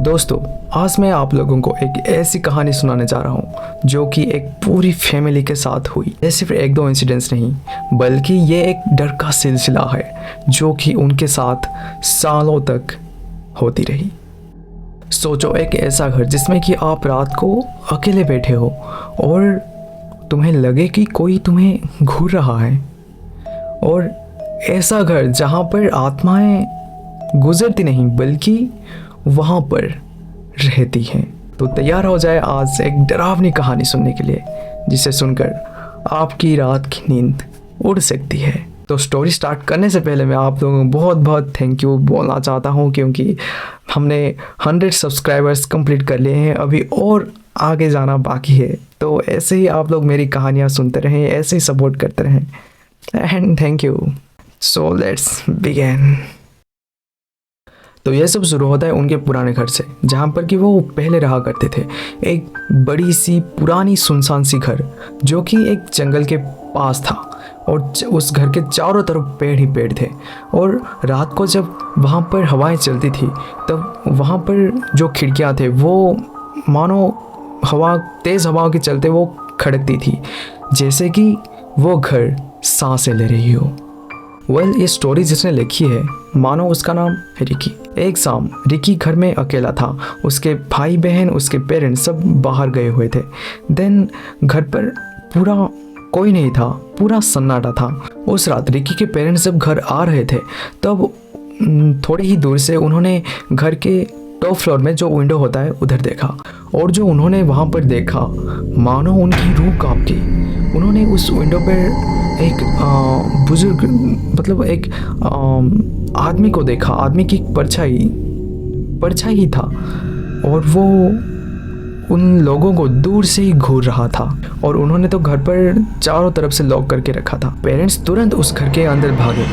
दोस्तों, आज मैं आप लोगों को एक ऐसी कहानी सुनाने जा रहा हूँ जो कि एक पूरी फैमिली के साथ हुई। ये सिर्फ एक दो इंसिडेंट्स नहीं, बल्कि ये एक डर का सिलसिला है जो कि उनके साथ सालों तक होती रही। सोचो, एक ऐसा घर जिसमें कि आप रात को अकेले बैठे हो और तुम्हें लगे कि कोई तुम्हें घूर रहा है, और ऐसा घर जहाँ पर आत्माएं गुजरती नहीं बल्कि वहाँ पर रहती हैं। तो तैयार हो जाए आज एक डरावनी कहानी सुनने के लिए, जिसे सुनकर आपकी रात की नींद उड़ सकती है। तो स्टोरी स्टार्ट करने से पहले मैं आप लोगों को बहुत बहुत थैंक यू बोलना चाहता हूँ, क्योंकि हमने 100 सब्सक्राइबर्स कंप्लीट कर लिए हैं, अभी और आगे जाना बाकी है। तो ऐसे ही आप लोग मेरी कहानियाँ सुनते रहें, ऐसे ही सपोर्ट करते रहें, and thank you. So let's begin. तो यह सब शुरू होता है उनके पुराने घर से, जहाँ पर कि वो पहले रहा करते थे। एक बड़ी सी पुरानी सुनसान सी घर जो कि एक जंगल के पास था, और उस घर के चारों तरफ पेड़ ही पेड़ थे। और रात को जब वहाँ पर हवाएं चलती थी तब वहाँ पर जो खिड़कियाँ थे वो मानो तेज़ हवाओं के चलते वो खड़कती थी, जैसे कि वो घर सांसें ले रही हो। ये स्टोरी जिसने लिखी है, मानो उसका नाम है रिकी। एक शाम रिकी घर में अकेला था। उसके भाई बहन, उसके पेरेंट्स सब बाहर गए हुए थे। देन घर पर पूरा कोई नहीं था, पूरा सन्नाटा था। उस रात रिकी के पेरेंट्स जब घर आ रहे थे तब थोड़ी ही दूर से उन्होंने घर के टॉप फ्लोर में जो विंडो होता है उधर देखा, और जो उन्होंने वहाँ पर देखा मानो उनकी रूह कांप गई। उन्होंने उस विंडो पर एक बुजुर्ग, मतलब एक आदमी को देखा। आदमी की परछाई ही था, और वो उन लोगों को दूर से ही घूर रहा था। और उन्होंने तो घर पर चारों तरफ से लॉक करके रखा था। पेरेंट्स तुरंत उस घर के अंदर भागे।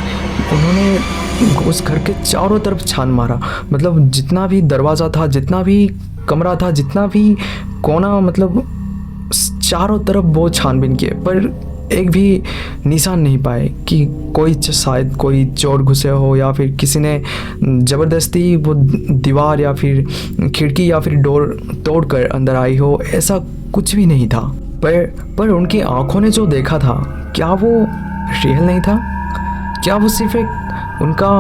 उन्होंने उस घर के चारों तरफ छान मारा, मतलब जितना भी दरवाज़ा था, जितना भी कमरा था, जितना भी कोना, मतलब चारों तरफ वो छानबीन किए, पर एक भी निशान नहीं पाए कि शायद कोई चोर घुसे हो, या फिर किसी ने ज़बरदस्ती वो दीवार या फिर खिड़की या फिर डोर तोड़कर अंदर आई हो। ऐसा कुछ भी नहीं था। पर उनकी आंखों ने जो देखा था, क्या वो रियल नहीं था? क्या वो सिर्फ उनका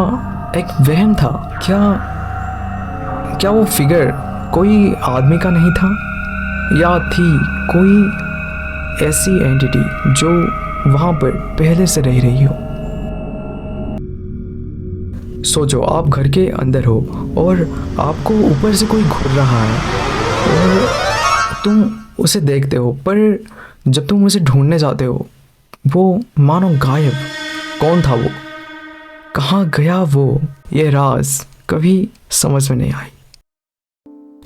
एक वहम था? क्या वो फिगर कोई आदमी का नहीं था, या थी कोई ऐसी एंटिटी जो वहाँ पर पहले से रह रही हो? सोचो, आप घर के अंदर हो और आपको ऊपर से कोई घूर रहा है और तुम उसे देखते हो, पर जब तुम उसे ढूंढने जाते हो वो मानो गायब। कौन था वो? कहाँ गया वो? ये राज कभी समझ में नहीं आई।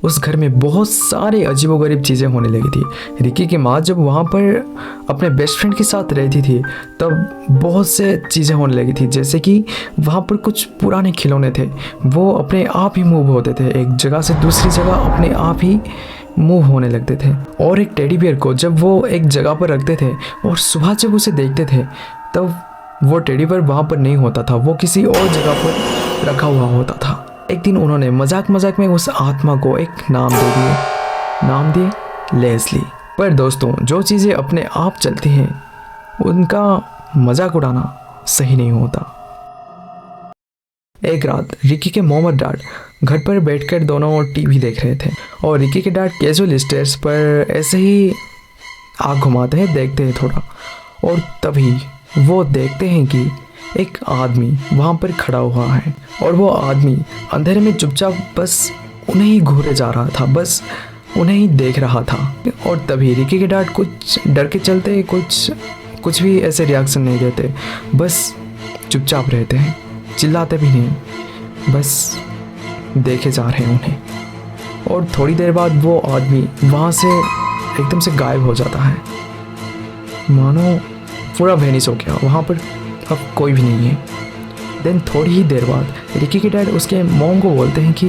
उस घर में बहुत सारे अजीबोगरीब चीज़ें होने लगी थी। रिकी की माँ जब वहाँ पर अपने बेस्ट फ्रेंड के साथ रहती थी तब बहुत से चीज़ें होने लगी थी, जैसे कि वहाँ पर कुछ पुराने खिलौने थे, वो अपने आप ही मूव होते थे, एक जगह से दूसरी जगह अपने आप ही मूव होने लगते थे। और एक टेडी बियर को जब वो एक जगह पर रखते थे और सुबह जब उसे देखते थे तब वो टेडी बियर वहाँ पर नहीं होता था, वो किसी और जगह पर रखा हुआ होता था। एक दिन उन्होंने मजाक में उस आत्मा को एक नाम दिए लेस्ली। पर दोस्तों, जो चीज़ें अपने आप चलती हैं उनका मजाक उड़ाना सही नहीं होता। एक रात रिकी के मॉम और डैड घर पर बैठकर दोनों टीवी देख रहे थे, और रिकी के डैड कैजुअल स्टेयर्स पर ऐसे ही आँख घुमाते हैं, देखते हैं थोड़ा, और तभी वो देखते हैं कि एक आदमी वहाँ पर खड़ा हुआ है, और वो आदमी अंधेरे में चुपचाप बस उन्हें ही घूरे जा रहा था, बस उन्हें ही देख रहा था। और तभी रिकी के डैड कुछ डर के चलते कुछ भी ऐसे रिएक्शन नहीं देते, बस चुपचाप रहते हैं, चिल्लाते भी नहीं, बस देखे जा रहे हैं उन्हें। और थोड़ी देर बाद वो आदमी वहाँ से एकदम से गायब हो जाता है, मानो पूरा वैनिश हो गया, वहाँ पर अब कोई भी नहीं है। देन थोड़ी ही देर बाद रिकी के डैड उसके मॉम को बोलते हैं कि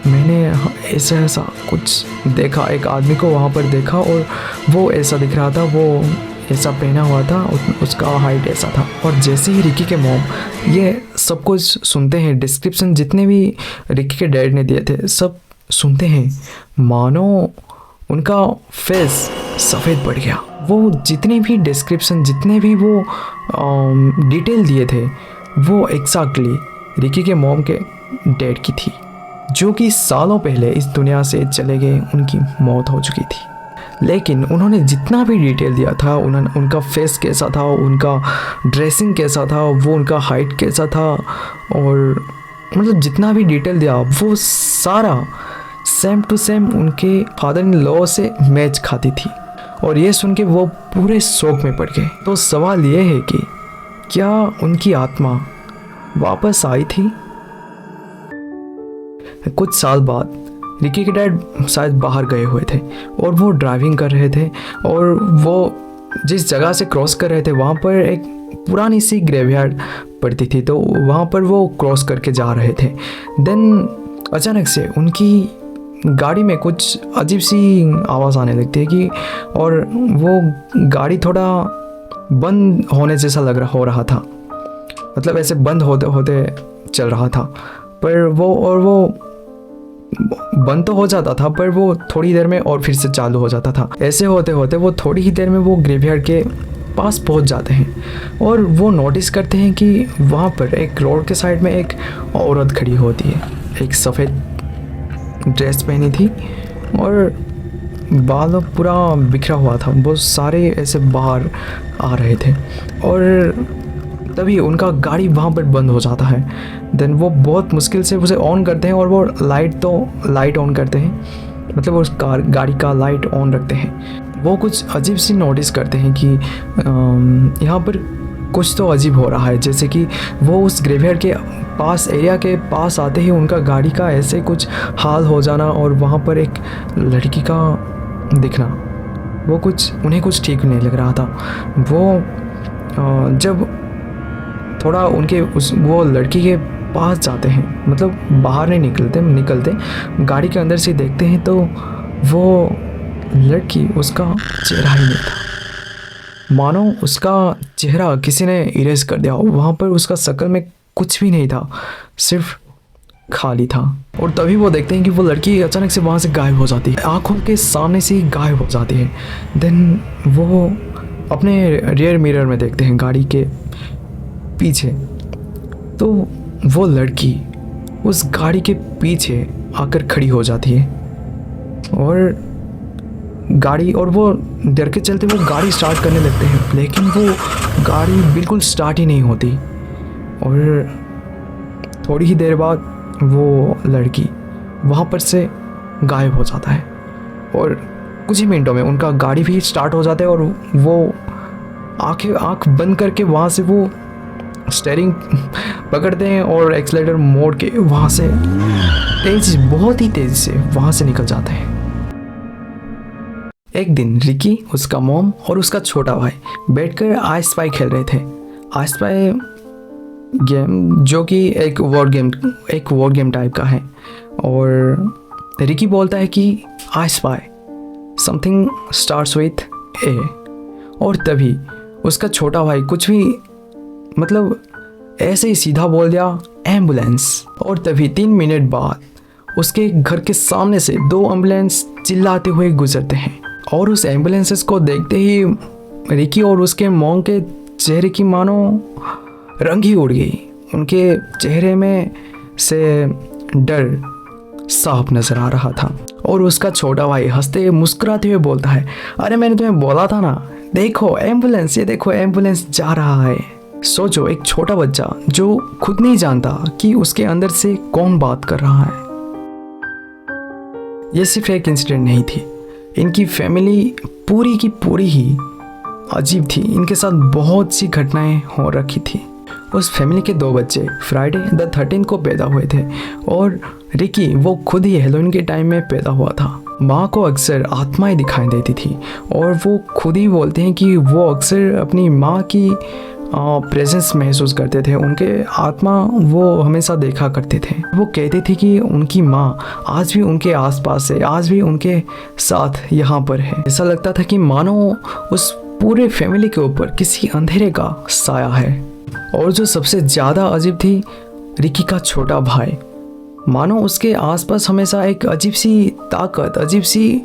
मैंने ऐसा कुछ देखा, एक आदमी को वहाँ पर देखा, और वो ऐसा दिख रहा था, वो ऐसा पहना हुआ था, उसका हाइट ऐसा था। और जैसे ही रिकी के मॉम ये सब कुछ सुनते हैं, डिस्क्रिप्शन जितने भी रिकी के डैड ने दिए थे सब सुनते हैं मानो उनका फेस सफ़ेद पड़ गया। वो जितने भी डिस्क्रिप्शन, जितने भी वो डिटेल दिए थे, वो एग्जैक्टली रिकी के मॉम के डैड की थी, जो कि सालों पहले इस दुनिया से चले गए, उनकी मौत हो चुकी थी। लेकिन उन्होंने जितना भी डिटेल दिया था, उनका फेस कैसा था, उनका ड्रेसिंग कैसा था, वो उनका हाइट कैसा था, और मतलब जितना भी डिटेल दिया वो सारा सेम टू सेम उनके फादर इन लॉ से मैच खाती थी। और ये सुन के वो पूरे शौक में पड़ गए। तो सवाल ये है कि क्या उनकी आत्मा वापस आई थी? कुछ साल बाद रिकी के डैड शायद बाहर गए हुए थे और वो ड्राइविंग कर रहे थे, और वो जिस जगह से क्रॉस कर रहे थे वहाँ पर एक पुरानी सी ग्रेवयार्ड पड़ती थी, तो वहाँ पर वो क्रॉस करके जा रहे थे। देन अचानक से उनकी गाड़ी में कुछ अजीब सी आवाज़ आने लगती है कि, और वो गाड़ी थोड़ा बंद होने जैसा हो रहा था, मतलब ऐसे बंद होते होते चल रहा था। पर वो बंद तो हो जाता था, पर वो थोड़ी देर में और फिर से चालू हो जाता था। ऐसे होते होते वो थोड़ी ही देर में वो ग्रेवयार्ड के पास पहुंच जाते हैं और वो नोटिस करते हैं कि वहाँ पर एक रोड के साइड में एक औरत खड़ी होती है। एक सफ़ेद ड्रेस पहनी थी और बाल पूरा बिखरा हुआ था, वो सारे ऐसे बाहर आ रहे थे, और तभी उनका गाड़ी वहाँ पर बंद हो जाता है। देन वो बहुत मुश्किल से उसे ऑन करते हैं, और वो लाइट ऑन करते हैं, मतलब वो उस गाड़ी का लाइट ऑन रखते हैं। वो कुछ अजीब सी नोटिस करते हैं कि यहाँ पर कुछ तो अजीब हो रहा है, जैसे कि वो उस ग्रेवयार्ड के पास, एरिया के पास आते ही उनका गाड़ी का ऐसे कुछ हाल हो जाना, और वहाँ पर एक लड़की का दिखना, वो उन्हें कुछ ठीक नहीं लग रहा था। वो जब थोड़ा वो लड़की के पास जाते हैं, मतलब बाहर नहीं निकलते गाड़ी के अंदर से देखते हैं, तो वो लड़की, उसका चेहरा ही नहीं था, मानो उसका चेहरा किसी ने इरेज कर दिया हो। वहाँ पर उसका शक्ल में कुछ भी नहीं था, सिर्फ खाली था। और तभी वो देखते हैं कि वो लड़की अचानक से वहाँ से गायब हो जाती है, आँखों के सामने से ही गायब हो जाती है। देन वो अपने रियर मिरर में देखते हैं गाड़ी के पीछे, तो वो लड़की उस गाड़ी के पीछे आकर खड़ी हो जाती है, और वो डर के चलते वो गाड़ी स्टार्ट करने लगते हैं, लेकिन वो गाड़ी बिल्कुल स्टार्ट ही नहीं होती। और थोड़ी ही देर बाद वो लड़की वहाँ पर से गायब हो जाता है, और कुछ ही मिनटों में उनका गाड़ी भी स्टार्ट हो जाता है, और वो आँख बंद करके वहाँ से वो स्टीयरिंग पकड़ते हैं और एक्सीलरेटर मोड़ के वहाँ से बहुत ही तेज़ से वहाँ से निकल जाते हैं। एक दिन रिकी, उसका मॉम और उसका छोटा भाई बैठकर आई स्पाई खेल रहे थे। आई स्पाई गेम जो कि एक वर्ड गेम टाइप का है, और रिकी बोलता है कि I spy something starts with a, और तभी उसका छोटा भाई कुछ भी मतलब ऐसे ही सीधा बोल दिया एम्बुलेंस, और तभी 3 मिनट बाद उसके घर के सामने से 2 एम्बुलेंस चिल्लाते हुए गुजरते हैं, और उस एम्बुलेंसेस को देखते ही रिकी और उसके मॉम के चेहरे की मानो रंग ही उड़ गई। उनके चेहरे में से डर साफ नजर आ रहा था, और उसका छोटा भाई हंसते मुस्कुराते हुए बोलता है, अरे मैंने तुम्हें बोला था ना, देखो एम्बुलेंस, ये देखो एम्बुलेंस जा रहा है। सोचो, एक छोटा बच्चा जो खुद नहीं जानता कि उसके अंदर से कौन बात कर रहा है। ये सिर्फ एक इंसिडेंट नहीं थी, इनकी फैमिली पूरी की पूरी ही अजीब थी। इनके साथ बहुत सी घटनाएं हो रखी थी। उस फैमिली के 2 बच्चे फ्राइडे द 13 को पैदा हुए थे, और रिकी वो खुद ही हेलोइन के टाइम में पैदा हुआ था। माँ को अक्सर आत्माएं दिखाई देती थी, और वो खुद ही बोलते हैं कि वो अक्सर अपनी माँ की प्रेजेंस महसूस करते थे, उनके आत्मा वो हमेशा देखा करते थे। वो कहते थे कि उनकी माँ आज भी उनके आसपास है, आज भी उनके साथ यहाँ पर है। ऐसा लगता था कि मानो उस पूरे फैमिली के ऊपर किसी अंधेरे का साया है। और जो सबसे ज़्यादा अजीब थी, रिकी का छोटा भाई, मानो उसके आसपास हमेशा एक अजीब सी ताकत, अजीब सी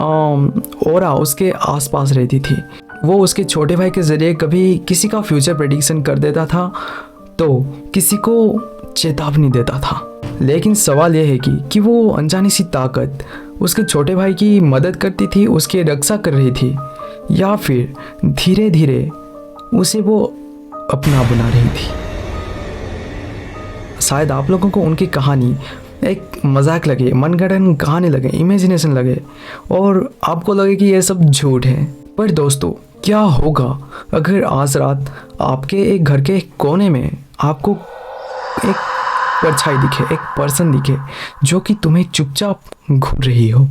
ऑरा उसके आसपास रहती थी। वो उसके छोटे भाई के ज़रिए कभी किसी का फ्यूचर प्रेडिक्शन कर देता था तो किसी को चेतावनी देता था। लेकिन सवाल यह है कि वो अनजानी सी ताकत उसके छोटे भाई की मदद करती थी, उसकी रक्षा कर रही थी, या फिर धीरे धीरे उसे वो अपना बना रही थी। शायद आप लोगों को उनकी कहानी एक मजाक लगे, मनगढ़ंत कहानी लगे, इमेजिनेशन लगे और आपको लगे कि ये सब झूठ है। पर दोस्तों, क्या होगा अगर आज रात आपके एक घर के एक कोने में आपको एक परछाई दिखे, एक पर्सन दिखे जो कि तुम्हें चुपचाप घूर रही हो?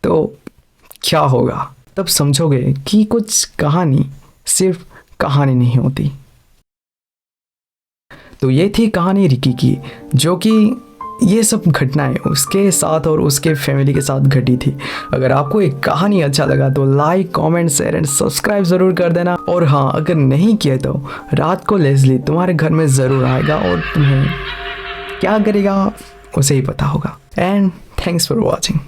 तो क्या होगा? तब समझोगे कि कुछ कहानी सिर्फ कहानी नहीं होती। तो ये थी कहानी रिकी की, जो कि ये सब घटनाएं उसके साथ और उसके फैमिली के साथ घटी थी। अगर आपको एक कहानी अच्छा लगा तो like, comment, share and subscribe ज़रूर कर देना। और हाँ, अगर नहीं किए तो रात को लेज़ली तुम्हारे घर में ज़रूर आएगा और तुम्हें क्या करेगा उसे ही पता होगा। And thanks for watching.